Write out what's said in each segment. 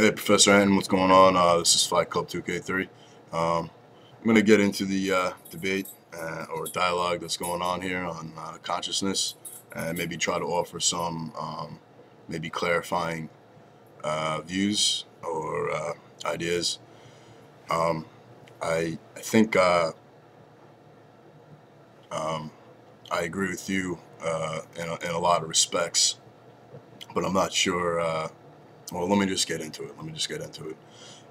Hey, Professor Anton, what's going on? This is Fight Club 2K3. I'm going to get into the debate or dialogue that's going on here on consciousness and maybe try to offer some maybe clarifying views or ideas. Um, I think um, I agree with you in a lot of respects, but I'm not sure. Well, let me just get into it.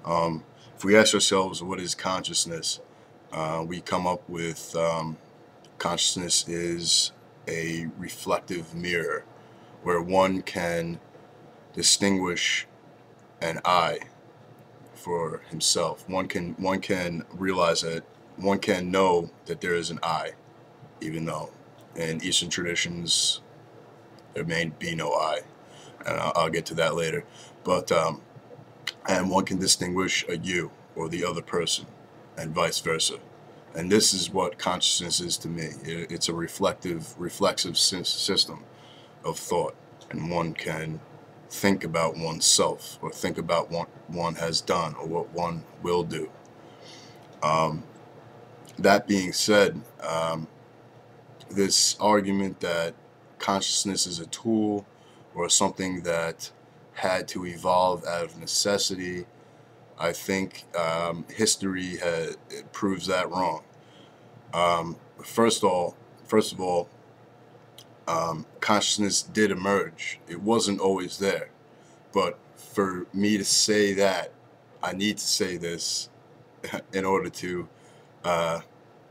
Um, if we ask ourselves what is consciousness, we come up with consciousness is a reflective mirror where one can distinguish an I for himself. One can realize that one can know that there is an I, even though in Eastern traditions there may be no I, and I'll get to that later. But and one can distinguish a you or the other person, and vice versa. And this is what consciousness is to me. It's a reflexive system of thought, and one can think about oneself or think about what one has done or what one will do. Um, that being said, this argument that consciousness is a tool or something that had to evolve out of necessity, I think history it proves that wrong. Um, first of all, first of all, consciousness did emerge. It wasn't always there, but for me to say that, I need to say this in order to, uh,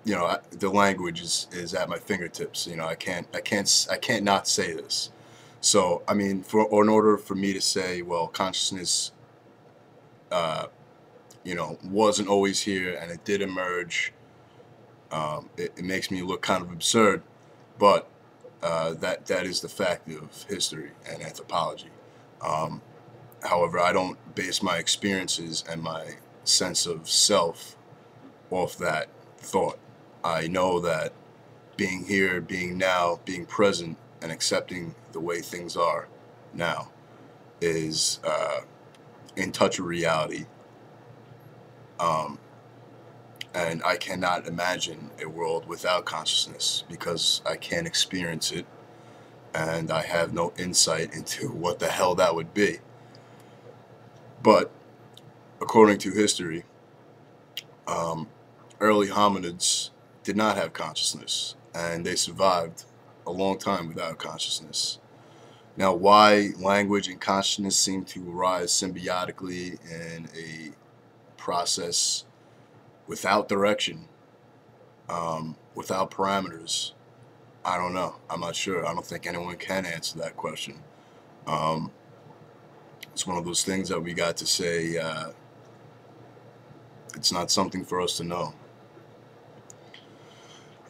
the language is at my fingertips. I can't not say this. So, I mean, or in order for me to say, well, consciousness, uh, wasn't always here and it did emerge. It makes me look kind of absurd, but that is the fact of history and anthropology. Um, However, I don't base my experiences and my sense of self off that thought. I know that being here, being now, being present, and accepting the way things are now is in touch with reality. Um, and I cannot imagine a world without consciousness because I can't experience it and I have no insight into what the hell that would be. But according to history, um, early hominids did not have consciousness and they survived a long time without consciousness. Now, why language and consciousness seem to arise symbiotically in a process without direction, without parameters, I don't know. I'm not sure. I don't think anyone can answer that question. Um, it's one of those things that we got to say, it's not something for us to know.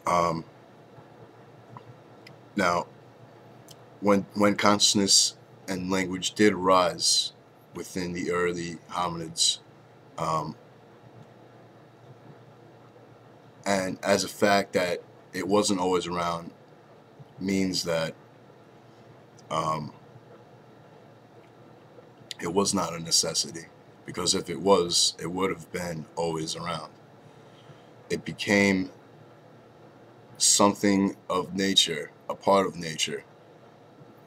Um, Now, when consciousness and language did rise within the early hominids, um, and as a fact that it wasn't always around means that um, it was not a necessity, because if it was, it would have been always around. It became something of nature, a part of nature,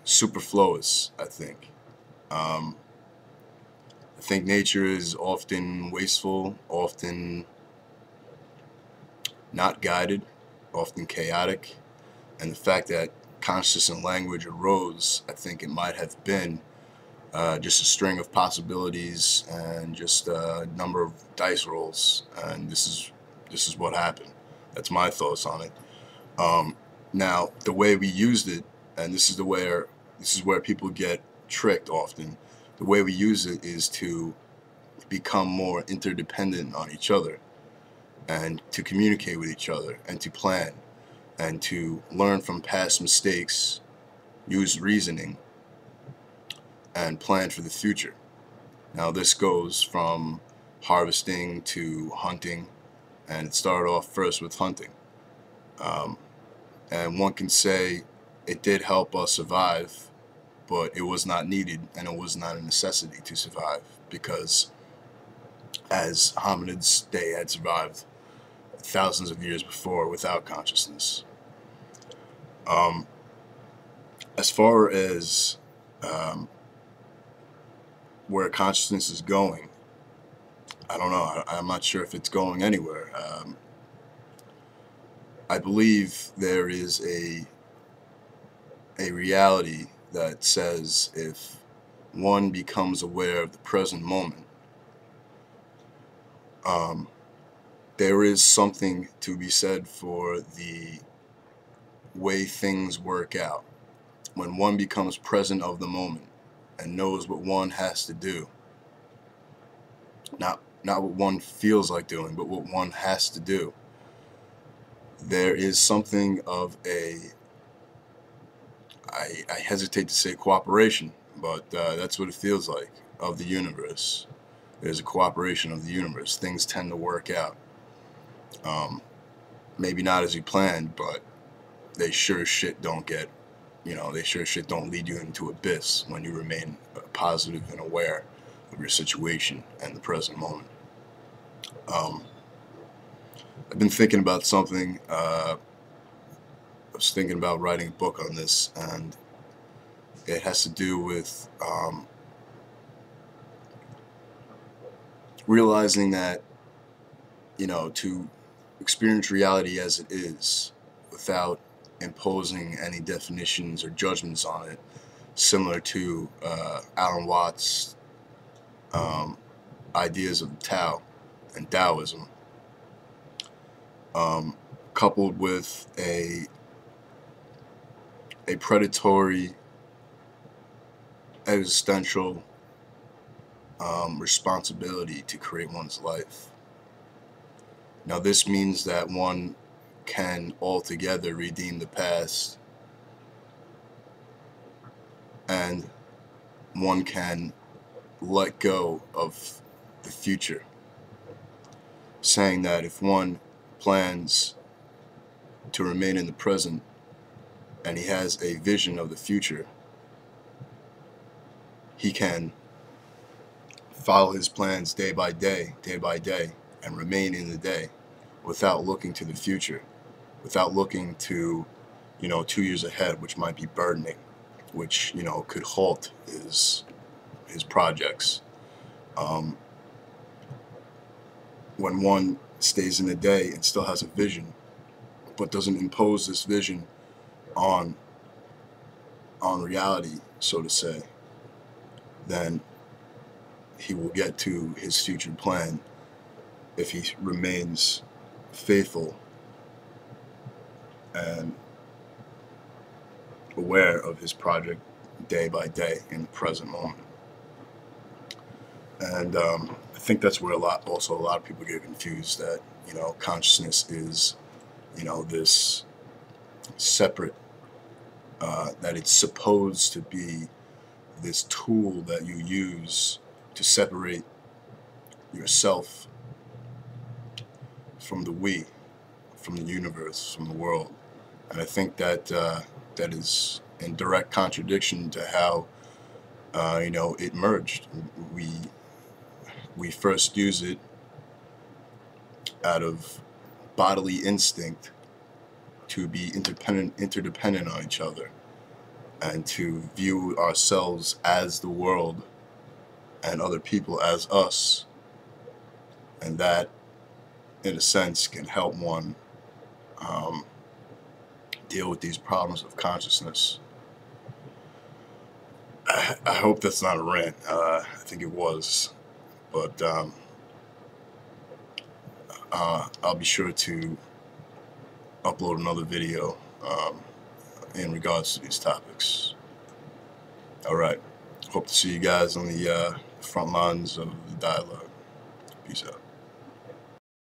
superfluous, I think. Um, I think nature is often wasteful, often not guided, often chaotic, and the fact that consciousness and language arose, I think it might have been just a string of possibilities and just a number of dice rolls, and this is what happened. That's my thoughts on it. Um, Now, the way we used it, and this is where people get tricked often. The way we use it is to become more interdependent on each other and to communicate with each other and to plan and to learn from past mistakes, use reasoning, and plan for the future. Now, this goes from harvesting to hunting, and it started off first with hunting. Um, and one can say it did help us survive, but it was not needed, and it was not a necessity to survive, because as hominids, they had survived thousands of years before without consciousness. As far as where consciousness is going, I don't know. I'm not sure if it's going anywhere. I believe there is a reality that says if one becomes aware of the present moment, there is something to be said for the way things work out. When one becomes present of the moment and knows what one has to do, not what one feels like doing, but what one has to do, there is something of a, I hesitate to say cooperation, but that's what it feels like, of the universe. There's a cooperation of the universe. Things tend to work out. Maybe not as you planned, but they sure as shit don't get, they sure as shit don't lead you into abyss when you remain positive and aware of your situation and the present moment. I've been thinking about something. I was thinking about writing a book on this, and it has to do with realizing that, to experience reality as it is without imposing any definitions or judgments on it, similar to Alan Watts' ideas of the Tao and Taoism, coupled with a predatory existential responsibility to create one's life. Now, this means that one can altogether redeem the past, and one can let go of the future, saying that if one plans to remain in the present and he has a vision of the future, he can follow his plans day by day, and remain in the day without looking to the future, without looking to, 2 years ahead, which might be burdening, which, could halt his projects. When one stays in the day and still has a vision, but doesn't impose this vision on reality, so to say, then he will get to his future plan if he remains faithful and aware of his project day by day in the present moment. And I think that's where a lot of people get confused, that, consciousness is, this separate, that it's supposed to be this tool that you use to separate yourself from the we, from the universe, from the world. And I think that that is in direct contradiction to how it merged. We first use it out of bodily instinct to be interdependent on each other, and to view ourselves as the world and other people as us. And that, in a sense, can help one deal with these problems of consciousness. I hope that's not a rant. I think it was. But I'll be sure to upload another video in regards to these topics. All right. Hope to see you guys on the front lines of the dialogue. Peace out.